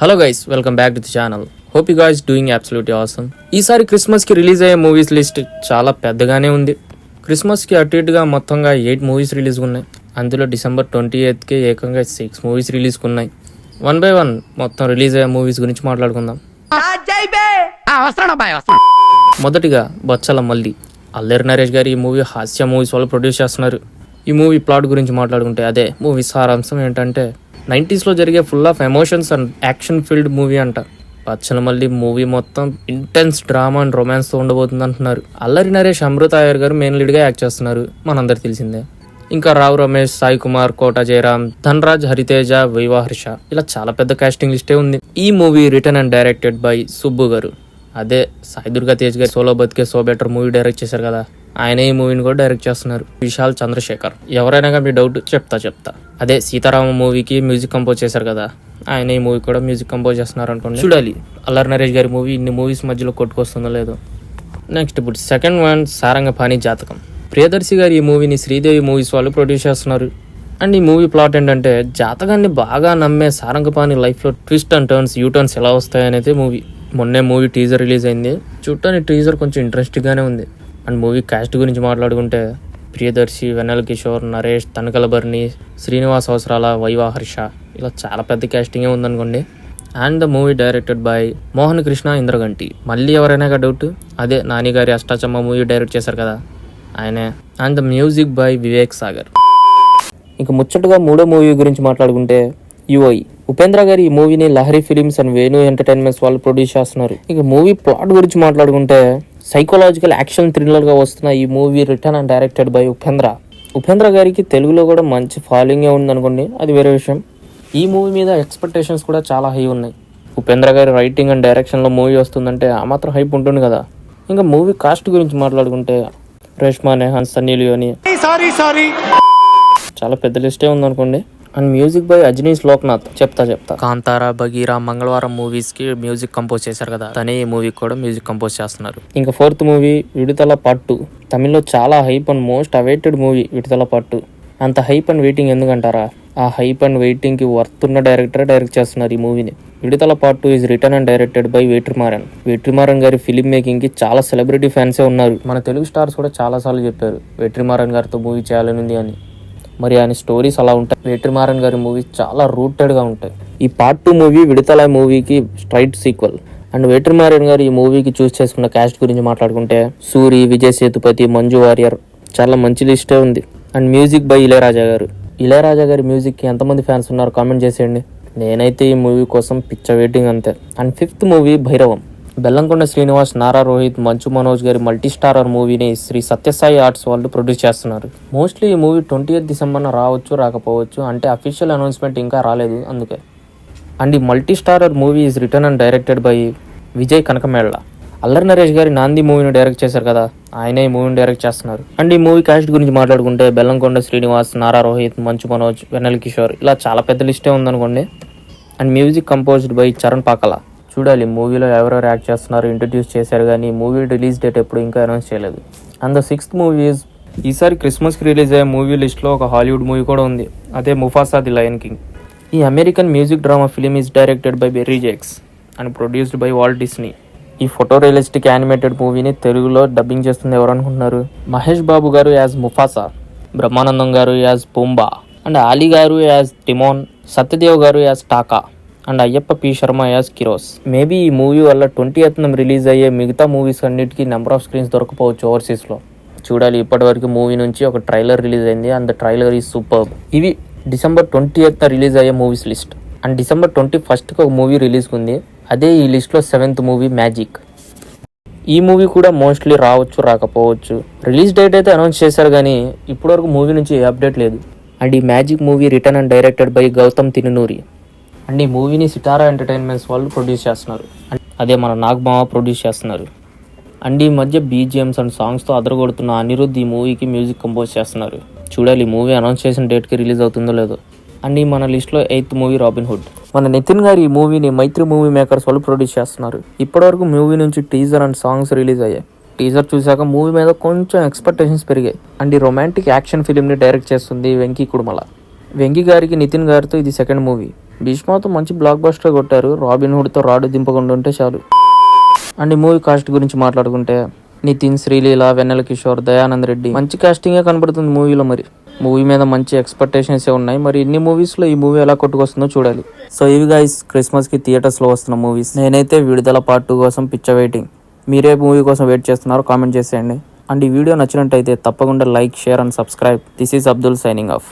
Hello guys, welcome back to the channel. Hope you guys doing absolutely awesome. ఈసారి క్రిస్మస్కి release అయ్యే movies list చాలా పెద్దగానే ఉంది. క్రిస్మస్కి అటు ఇటుగా మొత్తంగా 8 మూవీస్ రిలీజ్ ఉన్నాయి. అందులో డిసెంబర్ 28కి ఏకంగా 6 మూవీస్ రిలీజ్ ఉన్నాయి. 1 by 1 మొత్తం రిలీజ్ అయ్యే మూవీస్ గురించి మాట్లాడుకుందాం. మొదటిగా బొచ్చల మల్లి. అల్లరి నరేష్ గారు ఈ మూవీ హాస్య మూవీస్ వాళ్ళు ప్రొడ్యూస్ చేస్తున్నారు. ఈ మూవీ ప్లాట్ గురించి మాట్లాడుకుంటే అదే మూవీ సారాంశం ఏంటంటే 90s జరిగే full of emotions and action field movie అంట. బచ్చల మల్లి మూవీ మొత్తం ఇంటెన్స్ డ్రామా అండ్ రొమాన్స్తో ఉండబోతుంది అంటున్నారు. అల్లరి నరేష్, అమృత అయ్యర్ గారు మెయిన్ లీడ్గా యాక్ట్ చేస్తున్నారు, మనందరు తెలిసిందే. ఇంకా రావు రమేష్, సాయి కుమార్, కోట జయరామ్, ధనరాజ్, హరితేజ, వైవాహర్ష, ఇలా చాలా పెద్ద కాస్టింగ్ లిస్టే ఉంది. ఈ movie written and directed by Subbu గారు. అదే సాయి దుర్గా తేజ్ గారు సోలో బతికే సో బెటర్ మూవీ డైరెక్ట్ చేశారు కదా, ఆయన ఈ మూవీని కూడా డైరెక్ట్ చేస్తున్నారు. విశాల్ చంద్రశేఖర్. ఎవరైనా మీ డౌట్ చెప్తా. అదే సీతారామ మూవీకి మ్యూజిక్ కంపోజ్ చేశారు కదా, ఆయన ఈ మూవీ కూడా మ్యూజిక్ కంపోజ్ చేస్తున్నారు అనుకోండి. చూడాలి అల్లరి నరేష్ గారి మూవీ ఇన్ని మూవీస్ మధ్యలో కొట్టుకొస్తుందో లేదో. నెక్స్ట్ ఇప్పుడు సెకండ్ వన్ సారంగపాణి జాతకం. ప్రియదర్శి గారు ఈ మూవీని శ్రీదేవి మూవీస్ వాళ్ళు ప్రొడ్యూస్ చేస్తున్నారు. అండ్ ఈ మూవీ ప్లాట్ ఏంటంటే జాతకాన్ని బాగా నమ్మే సారంగపాణి లైఫ్లో ట్విస్ట్ అండ్ టర్న్స్, యూటర్న్స్ ఎలా వస్తాయనేది మూవీ. మొన్నే మూవీ టీజర్ రిలీజ్ అయింది, చూడటానికి టీజర్ కొంచెం ఇంట్రెస్టింగ్గానే ఉంది. అండ్ మూవీ కాస్ట్ గురించి మాట్లాడుకుంటే ప్రియదర్శి, వెన్నెల కిషోర్, నరేష్, తనకల బర్ని, శ్రీనివాస్ అవసరాల, వైవాహర్ష, ఇలా చాలా పెద్ద కాస్టింగే ఉందనుకోండి. And the movie directed by Mohan Krishna Indraganti. మళ్ళీ ఎవరైనా డౌట్, అదే నాని గారి అష్టాచమ్మ మూవీ డైరెక్ట్ చేశారు కదా, ఆయనే. And the music by Vivek Sagar. ఇక ముచ్చటగా మూడో మూవీ గురించి మాట్లాడుకుంటే యుఐ. ఉపేంద్ర గారు ఈ మూవీని Lahari films and Venu entertainments వాళ్ళు ప్రొడ్యూస్ చేస్తున్నారు. ఇక మూవీ ప్లాట్ గురించి మాట్లాడుకుంటే సైకలాజికల్ యాక్షన్ థ్రిల్లర్ గా వస్తున్న ఈ movie written and directed by Upendra. Upendra గారికి తెలుగులో కూడా మంచి ఫాలోయింగ్ ఉంది అనుకోండి, అది వేరే విషయం. ఈ మూవీ మీద ఎక్స్పెక్టేషన్స్ కూడా చాలా హై ఉన్నాయి. ఉపేంద్ర గారి రైటింగ్ అండ్ డైరెక్షన్ లో మూవీ వస్తుందంటే ఆ మాత్రం హైప్ ఉంటుంది కదా. ఇంకా మూవీ కాస్ట్ గురించి మాట్లాడుకుంటే రేష్మా నెహాన్, సన్నీ లియోని, చాలా పెద్ద లిస్టే ఉందనుకోండి. And music by Ajaneesh Loknath. చెప్తా కాంతారా, బగీరా, మంగళవారం మూవీస్ కి మ్యూజిక్ కంపోజ్ చేశారు కదా, తనే ఈ మూవీకి కూడా మ్యూజిక్ కంపోజ్ చేస్తున్నారు. ఇంకా ఫోర్త్ మూవీ విడుదల పార్ట్ 2. తమిళ్లో చాలా hype and most awaited movie Vidudala part 2. అంత హైప్ అండ్ వెయిటింగ్ ఎందుకంటారా, ఆ హైప్ అండ్ వెయిటింగ్ కి వర్త్ ఉన్న డైరెక్టర్ డైరెక్ట్ చేస్తున్నారు ఈ మూవీని. Vidudala part 2 is return and directed by Vetrimaaran. Vetrimaaran గారి ఫిలిం మేకింగ్ కి చాలా సెలబ్రిటీ ఫ్యాన్సే ఉన్నారు. మన తెలుగు స్టార్స్ కూడా చాలా సార్లు చెప్పారు వెట్రిమారన్ గారితో మూవీ చేయాలని అని. మరి ఆయన స్టోరీస్ అలా ఉంటాయి. వెట్రిమారన్ గారి మూవీ చాలా రూటెడ్గా ఉంటాయి. ఈ పార్ట్ 2 మూవీ విడుదల మూవీకి స్ట్రైట్ సీక్వెల్. అండ్ వెట్రిమారన్ గారు ఈ మూవీకి చూస్ చేసుకున్న క్యాస్ట్ గురించి మాట్లాడుకుంటే సూరి, విజయ్ సేతుపతి, మంజు వారియర్, చాలా మంచి లిస్టే ఉంది. అండ్ మ్యూజిక్ బై ఇళయరాజా గారు. ఇళయరాజా గారి మ్యూజిక్కి ఎంతమంది ఫ్యాన్స్ ఉన్నారు కామెంట్ చేసేయండి. నేనైతే ఈ మూవీ కోసం పిచ్చ వెయిటింగ్ అంతే. And fifth movie Bhairavam. Bellamkonda Srinivas, Nara Rohit, Manchu Manoj గారి మల్టీ స్టారర్ మూవీని శ్రీ సత్యసాయి ఆర్ట్స్ వాళ్ళు ప్రొడ్యూస్ చేస్తున్నారు. మోస్ట్లీ ఈ మూవీ 28 డిసెంబర్న రావచ్చు, రాకపోవచ్చు, అంటే అఫీషియల్ అనౌన్స్మెంట్ ఇంకా రాలేదు అందుకే. అండ్ ఈ multi starrer movie is return and directed by Vijay Kanakamedala. Allari Naresh గారి నాంది మూవీని డైరెక్ట్ చేశారు కదా, ఆయనే ఈ మూవీని డైరెక్ట్ చేస్తున్నారు. అండ్ ఈ మూవీ కాస్ట్ గురించి మాట్లాడుకుంటే బెల్లంకొండ శ్రీనివాస్, నారా రోహిత్, మంచు మనోజ్, వెన్నెల కిషోర్, ఇలా చాలా పెద్ద లిస్టే ఉందనుకోండి. And music composed by Charan Pakala. చూడాలి మూవీలో ఎవరెవరు యాక్ట్ చేస్తున్నారు, ఇంట్రడ్యూస్ చేశారు, కానీ మూవీ రిలీజ్ డేట్ ఎప్పుడు ఇంకా అనౌన్స్ చేయలేదు. అండ్ ద సిక్స్త్ మూవీ ఈసారి క్రిస్మస్కి రిలీజ్ అయ్యే మూవీ లిస్ట్లో ఒక హాలీవుడ్ మూవీ కూడా ఉంది, అదే ముఫాసా ది లయన్ కింగ్. ఈ American music drama film is directed by Barry Jenkins and produced by Walt Disney. ఈ ఫోటో రియలిస్టిక్ యానిమేటెడ్ మూవీని తెలుగులో డబ్బింగ్ చేస్తుంది ఎవరు అనుకుంటున్నారు? మహేష్ బాబు గారు యాజ్ ముఫాసా, బ్రహ్మానందం గారు యాజ్ పూంబా, అండ్ ఆలీ గారు యాజ్ టిమోన్, సత్యదేవ్ గారు యాజ్ టాకా, and Ayyappa P Sharma as కిరోస్. మేబీ ఈ మూవీ వల్ల 28న రిలీజ్ అయ్యే మిగతా మూవీస్ అన్నిటికీ నెంబర్ ఆఫ్ స్క్రీన్స్ దొరకపోవచ్చు ఓవర్సీస్లో. చూడాలి. ఇప్పటివరకు మూవీ నుంచి ఒక ట్రైలర్ రిలీజ్ అయింది, and the trailer is superb. ఇవి డిసెంబర్ 28న రిలీజ్ అయ్యే మూవీస్ లిస్ట్. అండ్ డిసెంబర్ 21కి ఒక మూవీ రిలీజ్ ఉంది, అదే ఈ లిస్ట్లో 7th మూవీ మ్యాజిక్. ఈ మూవీ కూడా మోస్ట్లీ రావచ్చు, రాకపోవచ్చు. రిలీజ్ డేట్ అయితే అనౌన్స్ చేశారు, కానీ ఇప్పటివరకు మూవీ నుంచి ఏ అప్డేట్ లేదు. అండ్ ఈ Magic movie written and directed by Gautam Tinnanuri. అండ్ ఈ మూవీని సితారా ఎంటర్టైన్మెంట్స్ వాళ్ళు ప్రొడ్యూస్ చేస్తున్నారు, అదే మన నాగమామ ప్రొడ్యూస్ చేస్తున్నారు. అండ్ ఈ మధ్య బీజిఎమ్స్ అండ్ సాంగ్స్తో అదరగొడుతున్న అనిరుద్ధ్ ఈ మూవీకి మ్యూజిక్ కంపోజ్ చేస్తున్నారు. చూడాలి మూవీ అనౌన్స్ చేసిన డేట్కి రిలీజ్ అవుతుందో లేదో. అండ్ ఈ మన లిస్ట్లో 8th మూవీ రాబిన్ హుడ్. మన నితిన్ గారు ఈ మూవీని మైత్రి మూవీ మేకర్స్ వాళ్ళు ప్రొడ్యూస్ చేస్తున్నారు. ఇప్పటివరకు మూవీ నుంచి టీజర్ అండ్ సాంగ్స్ రిలీజ్ అయ్యాయి. టీజర్ చూశాక మూవీ మీద కొంచెం ఎక్స్పెక్టేషన్స్ పెరిగాయి. అండ్ ఈ రొమాంటిక్ యాక్షన్ ఫిలింని డైరెక్ట్ చేస్తుంది వెంకీ కుడుమల. వెంకీ గారికి నితిన్ గారితో ఇది సెకండ్ మూవీ. భీష్మతో మంచి బ్లాక్ బస్టర్ కొట్టారు. రాబిన్ హుడ్ తో రాడు దింపకుండా ఉంటే చాలు. అండ్ ఈ మూవీ కాస్ట్ గురించి మాట్లాడుకుంటే నితిన్, శ్రీలీల, వెన్నెల కిషోర్, దయానంద్ రెడ్డి మంచి కాస్టింగే కనబడుతుంది మూవీలో. మరి మూవీ మీద మంచి ఎక్స్పెక్టేషన్స్ ఉన్నాయి. మరి ఇన్ని మూవీస్ లో ఈ మూవీ ఎలా కొట్టుకొస్తుందో చూడాలి. సో ఇవి గైస్ క్రిస్మస్ కి థియేటర్స్ లో వస్తున్న మూవీస్. నేనైతే విడుదల పార్ట్ 2 కోసం పిచ్చ వెయిటింగ్. మీరే మూవీ కోసం వెయిట్ చేస్తున్నారో కామెంట్ చేసేయండి. అండ్ ఈ వీడియో నచ్చినట్టయితే తప్పకుండా like, share and subscribe. This is Abdul signing off.